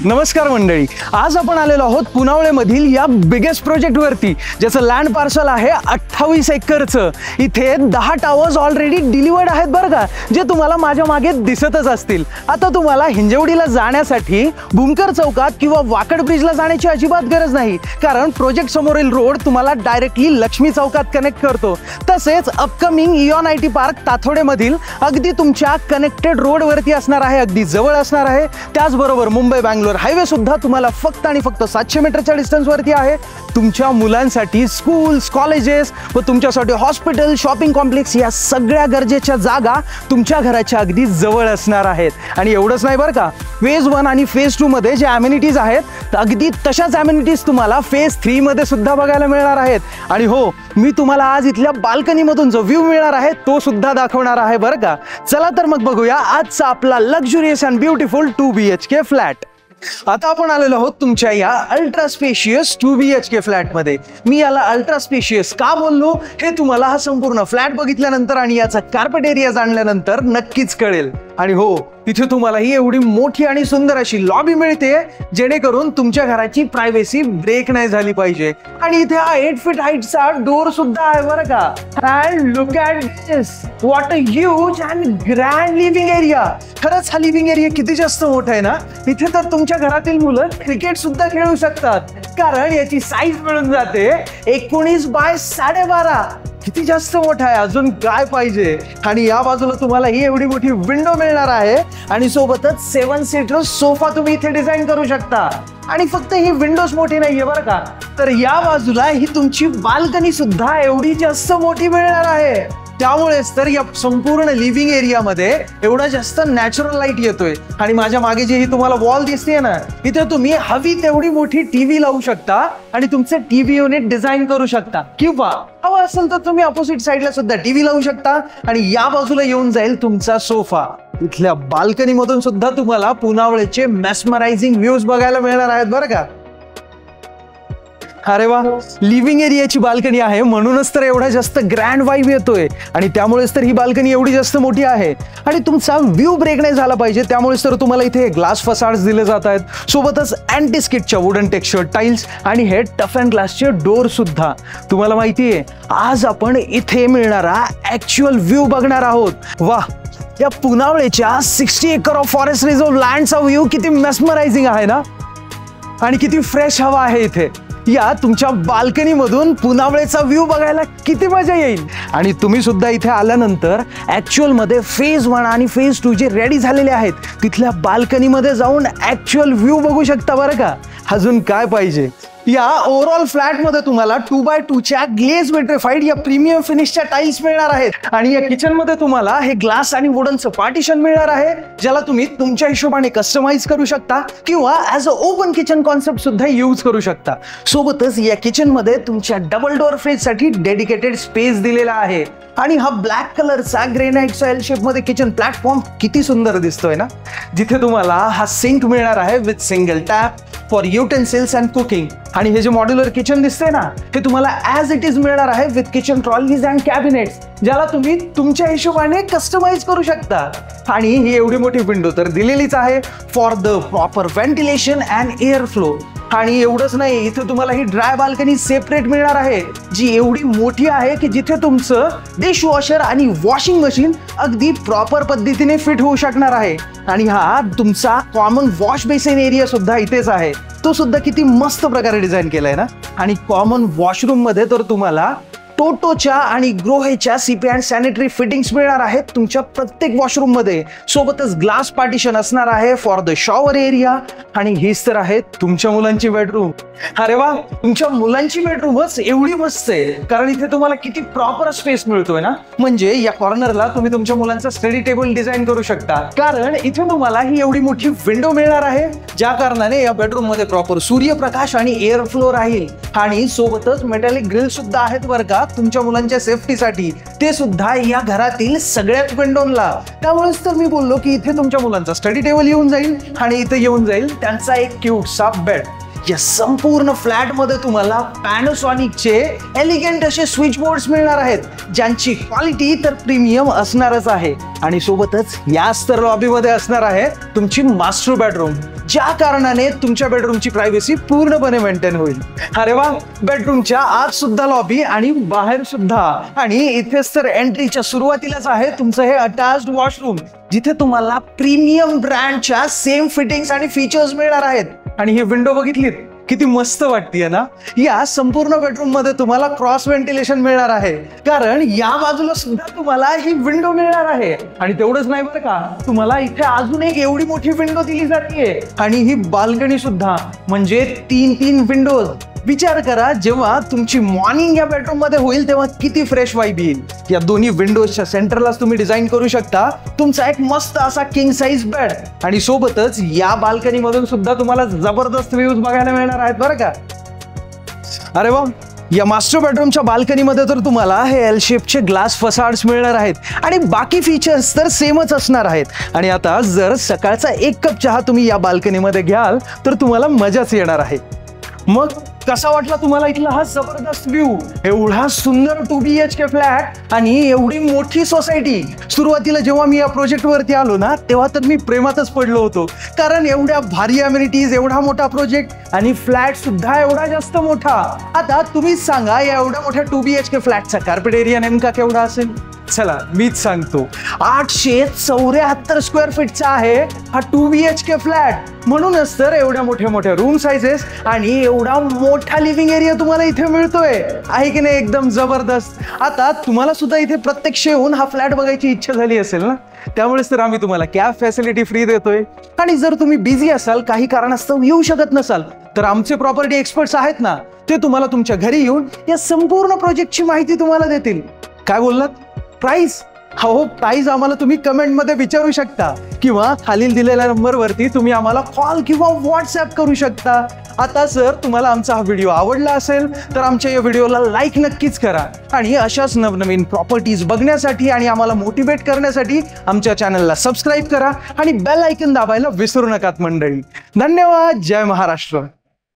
नमस्कार मंडळी, आज आपण आलेलो आहोत पुनावळेमधील या बिगेस्ट प्रोजेक्ट वरती, ज्याचं लँड पार्सल आहे 28 एकरचं। इथे 10 टावर्स ऑलरेडी डिलिव्हर्ड आहेत बरं का, जे तुम्हाला माझ्या मागे दिसतच असतील। आता तुम्हाला हिंजवडीला जाण्यासाठी भूमकर चौकात किंवा वाकड ब्रिजला जाण्याची अजिबात गरज नाही, कारण प्रोजेक्ट समोरील रोड तुम्हाला डायरेक्टली लक्ष्मी चौकात कनेक्ट करतो। तसेच अपकमिंग इऑन आयटी पार्क ताथोडेमधील अगदी तुमच्या कनेक्टेड रोड वरती असणार आहे, अगदी जवळ असणार आहे। त्याचबरोबर मुंबई बंगलोर हायवे सुद्धा तुम्हाला फक्त आणि फक्त 700 मीटरच्या डिस्टन्स वरती आहे। तुमच्या मुलांसाठी स्कूल्स, कॉलेजेस व तुमच्यासाठी हॉस्पिटल, शॉपिंग कॉम्प्लेक्स या सगळ्या गरजेच्या जागा तुमच्या घराच्या अगदी जवळ असणार आहेत। आणि एवढंच नाही बरं का, फेज 1 आणि फेज 2 मध्ये जे अमेनिटीज आहेत अगदी तशाच अमेनिटीज तुम्हाला फेज 3 मध्ये सुद्धा बघायला मिळणार आहेत। आणि हो, मी तुम्हाला आज इथल्या बाल्कनी मधून जो व्ह्यू मिळणार आहे तो सुद्धा दाखवणार आहे बरं का। चला तर मग बघूया आजचा आपला luxurious and beautiful 2 BHK flat. आता आपण आलेलो आहोत तुमच्या या अल्ट्रा स्पेशियस 2 BHK फ्लॅट मध्ये। मी याला अल्ट्रा स्पेशियस का बोललो हे तुम्हाला हा संपूर्ण फ्लॅट बघितल्यानंतर आणि याचा कार्पेट एरिया जाणल्यानंतर नक्कीच कळेल। आणि हो, तिथे तुम्हाला ही एवढी मोठी आणि सुंदर अशी लॉबी मिळते, जेणेकरून तुमच्या घराची प्रायव्हसी ब्रेक नाही झाली पाहिजे। आणि इथे हा 8 फीट हाईटचा डोर सुद्धा आहे बरं का। And look at this, what a huge and grand living area. खरंच हा लिव्हिंग एरिया किती जास्त मोठा आहे ना। इथे तर तुमच्या घरातील मुलं क्रिकेट सुद्धा खेळू शकतात, कारण याची साईज मिळून जाते 19 बाय 12.5। किती जास्त मोठा आहे, अजून काय पाहिजे। आणि या बाजूला तुम्हाला ही एवढी मोठी विंडो मिळणार आहे आणि सोबतच 7 सीटर सोफा तुम्ही इथे डिझाईन करू शकता। आणि फक्त ही विंडोज मोठी नाहीये बरं का, तर या बाजूला ही तुमची बाल्कनी सुद्धा एवढी जास्त मोठी मिळणार आहे। त्यामुळेच तर या संपूर्ण लिव्हिंग एरियामध्ये एवढा जास्त नॅचरल लाईट येतोय। आणि माझ्या मागे जी ही तुम्हाला वॉल दिसते ना, इथे तुम्ही हवी तेवढी मोठी टीव्ही लावू शकता आणि तुमचे टीव्ही युनिट डिझाईन करू शकता, किंवा हवं असेल तर तुम्ही अपोजिट साईडला सुद्धा टीव्ही लावू शकता। आणि या बाजूला येऊन जाईल तुमचा सोफा। इथल्या बाल्कनी मधून सुद्धा तुम्हाला पुनावळेचे मेस्मरायझिंग व्ह्यूज बघायला मिळणार आहेत बरं का। अरे वा, लिव्हिंग एरियाची बाल्कनी आहे म्हणूनच तर एवढा जास्त ग्रँड वाईब येतोय, आणि त्यामुळेच तर ही बाल्कनी एवढी जास्त मोठी आहे। आणि तुमचा व्ह्यू ब्रेक नाही झाला पाहिजे, त्यामुळेच तर तुम्हाला इथे ग्लास फसाड्स दिले जात आहेत, सोबतच अँटी स्किटच्या वुडन टेक्स्चर टाइल्स आणि हे टफ अँड ग्लासचे डोर सुद्धा। तुम्हाला माहिती आहे, आज आपण इथे मिळणारा ऍक्च्युअल व्ह्यू बघणार आहोत। वा, या पुनावळेच्या 60 एकर ऑफ फॉरेस्ट रिझर्व लँडचा व्ह्यू किती मेस्मरायझिंग आहे ना, आणि किती फ्रेश हवा आहे इथे। या तुमच्या बाल्कनी मधून पुनावळेचा व्ह्यू बघायला किती मजा येईल। आणि तुम्ही सुद्धा इथे आल्यानंतर ऍक्च्युअल मध्ये फेज 1 आणि फेज 2 जे रेडी झालेले आहेत तिथल्या बाल्कनी मध्ये जाऊन ऍक्च्युअल व्ह्यू बघू शकता बरं का। अजून काय पाहिजे। या ओव्हरऑल फ्लॅट मध्ये तुम्हाला 2x2 च्या ग्लेज विट्रिफाईड या प्रीमियम फिनिशच्या टाइल्स मिळणार आहेत। आणि या किचन मध्ये तुम्हाला हे ग्लास आणि वुडनचं पार्टिशन मिळणार आहे, ज्याला तुम्ही तुमच्या हिशोबाने कस्टमाइज करू शकता किंवा as a open kitchen concept सुद्धा यूज करू शकता। सोबतच या किचन मध्ये तुमच्या डबल डोअर फ्रीज साठी डेडिकेटेड स्पेस दिलेला आहे। आणि हा ब्लॅक कलरचा ग्रेनाइटचा एल शेप मध्ये किचन प्लॅटफॉर्म किती सुंदर दिसतोय ना, जिथे तुम्हाला हा सिंक मिळणार आहे with single tap for utensils and cooking. आणि हे जे मॉड्युलर किचन दिसते ना, हे तुम्हाला ॲज इट इज मिळणार आहे with kitchen trolleys and cabinets, ज्याला तुम्ही तुमच्या हिशोबाने कस्टमाइज करू शकता। आणि ही एवढी मोठी विंडो तर दिलेलीच आहे for the proper ventilation and air flow. आणि एवढंच नाही, इथे तुम्हाला ही ड्राय बाल्कनी सेपरेट मिळणार आहे, जी एवढी मोठी आहे की जिथे तुमचं डिशवॉशर आणि वॉशिंग मशीन अगदी प्रॉपर पद्धतीने फिट होऊ शकणार आहे। आणि हा तुमचा कॉमन वॉश बेसिन एरिया सुद्धा इथेच आहे, तो सुद्धा किती मस्त प्रकारे डिझाईन केलाय ना। आणि कॉमन वॉशरूम मध्ये तर तुम्हाला टोटोच्या आणि ग्रोहेच्या सीपी अँड सॅनिटरी फिटिंग्स मिळणार आहेत तुमच्या प्रत्येक वॉशरूम मध्ये। सोबतच ग्लास पार्टिशन असणार आहे फॉर द शॉवर एरिया। आणि हीच तर आहे तुमच्या मुलांची बेडरूम। अरे वा, तुमच्या मुलांची बेडरूमच एवढी मस्त आहे, कारण इथे तुम्हाला किती प्रॉपर स्पेस मिळतोय ना। म्हणजे या कॉर्नरला तुम्ही तुमच्या मुलांचा स्टडी टेबल डिझाईन करू शकता, कारण इथे तुम्हाला ही एवढी मोठी विंडो मिळणार आहे, ज्या कारणाने या बेडरूम मध्ये प्रॉपर सूर्यप्रकाश आणि एअर फ्लो राहील। आणि सोबतच मेटॅलिक ग्रिल सुद्धा आहेत बरं का तुमच्या मुलांच्या सेफ्टीसाठी, ते सुद्धा या घरातील सगळ्याच विंडोला। त्यामुळेच तर मी बोललो की इथे तुमच्या मुलांचा स्टडी टेबल येऊन जाईल आणि इथे येऊन जाईल त्यांचा एक क्यूटसा बेड। या संपूर्ण फ्लॅट मध्ये तुम्हाला पॅनासॉनिकचे एलिगंट असे स्विच बोर्ड्स मिळणार आहेत, ज्यांची क्वालिटी तर प्रीमियम असणारच आहे. आणि सोबतच याच तर लॉबी मध्ये असणार आहे तुमची मास्टर बेडरूम, ज्या कारणाने तुमच्या बेडरूमची प्रायव्हसी पूर्णपणे मेंटेन होईल. अरे वा, बेडरूमच्या आत सुद्धा लॉबी आणि बाहेर सुद्धा. आणि इथेच तर एंट्रीच्या सुरुवातीलाच आहे तुमचं हे अटॅच्ड वॉशरूम, जिथे तुम्हाला प्रीमियम ब्रँडच्या सेम फिटिंग्स आणि फीचर्स मिळणार आहेत. आणि ही विंडो बघितलीत किती मस्त वाटतेय ना. या संपूर्ण बेडरूम मध्ये तुम्हाला क्रॉस व्हेंटिलेशन मिळणार आहे, कारण या बाजूला सुद्धा तुम्हाला ही विंडो मिळणार आहे. आणि तेवढंच नाही बरं का, तुम्हाला इथे अजून एक एवढी मोठी विंडो दिली जाते. आणि ही बाल्कनी सुद्धा, म्हणजे 3 विंडोज. विचार करा, जेव्हा तुमची मॉर्निंग या बेडरूम मध्ये होईल तेव्हा किती फ्रेश वाइब येईल. या दोन्ही विंडोजच्या सेंटरलाच तुम्ही डिझाईन करू शकता तुमचा एक मस्त असा किंग साइज बेड. आणि सोबतच या बाल्कनी मधून सुद्धा तुम्हाला जबरदस्त व्ह्यूज बघायला मिळणार आहेत बरं का. अरे वा, या मास्टर बेडरूमच्या बाल्कनीमध्ये तर तुम्हाला हे एल शेपचे ग्लास फसाड्स मिळणार आहेत आणि बाकी फीचर्स तर सेमच असणार आहेत. आणि आता जर सकाळचा 1 कप चहा तुम्ही या बाल्कनीमध्ये घ्याल तर तुम्हाला मजाच येणार आहे. मग कसा वाटला तुम्हाला इथला हा जबरदस्त व्ह्यू? एवढा सुंदर 2 BHK फ्लॅट आणि एवढी मोठी सोसायटी. सुरुवातीला जेव्हा मी या प्रोजेक्ट वरती आलो ना, तेव्हा तर मी प्रेमातच पडलो होतो, कारण एवढ्या भारी अमेनिटीज, एवढा मोठा प्रोजेक्ट आणि फ्लॅट सुद्धा एवढा जास्त मोठा. आता तुम्हीच सांगा, या एवढ्या मोठ्या 2 BHK फ्लॅटचा कार्पेट एरिया नेमका केवढा असेल? चला मीच सांगतो, 874 स्क्वेअर फीटचा आहे हा 2 BHK फ्लॅट. म्हणूनच तर एवढ्या मोठ्या रूम साइजेस आणि एवढा मोठा लिव्हिंग एरिया तुम्हाला इथे मिळतोय, आहे की नाही? एकदम जबरदस्त. आता तुम्हाला सुद्धा इथे प्रत्यक्ष येऊन हा फ्लॅट बघायची इच्छा झाली असेल ना, त्यामुळेच तर आम्ही तुम्हाला कॅब फॅसिलिटी फ्री देतोय. आणि जर तुम्ही बिझी असाल, काही कारणास्तव येऊ शकत नसाल, तर आमचे प्रॉपर्टी एक्सपर्ट्स आहेत ना, ते तुम्हाला तुमच्या घरी येऊन या संपूर्ण प्रोजेक्टची माहिती तुम्हाला देतील. काय बोललात? प्राइस? हो, प्राइस आम्हाला तुम्ही कमेंटमध्ये विचारू शकता किंवा खालील दिलेल्या नंबरवरती तुम्ही आम्हाला कॉल किंवा व्हॉट्सअप करू शकता. आता जर तुम्हाला आमचा हा व्हिडिओ आवडला असेल तर आमच्या या व्हिडिओला लाईक नक्कीच करा. आणि अशाच नवनवीन प्रॉपर्टीज बघण्यासाठी आणि आम्हाला मोटिवेट करण्यासाठी आमच्या चॅनलला सबस्क्राईब करा आणि बेल आयकन दाबायला विसरू नका मंडळी. धन्यवाद. जय महाराष्ट्र.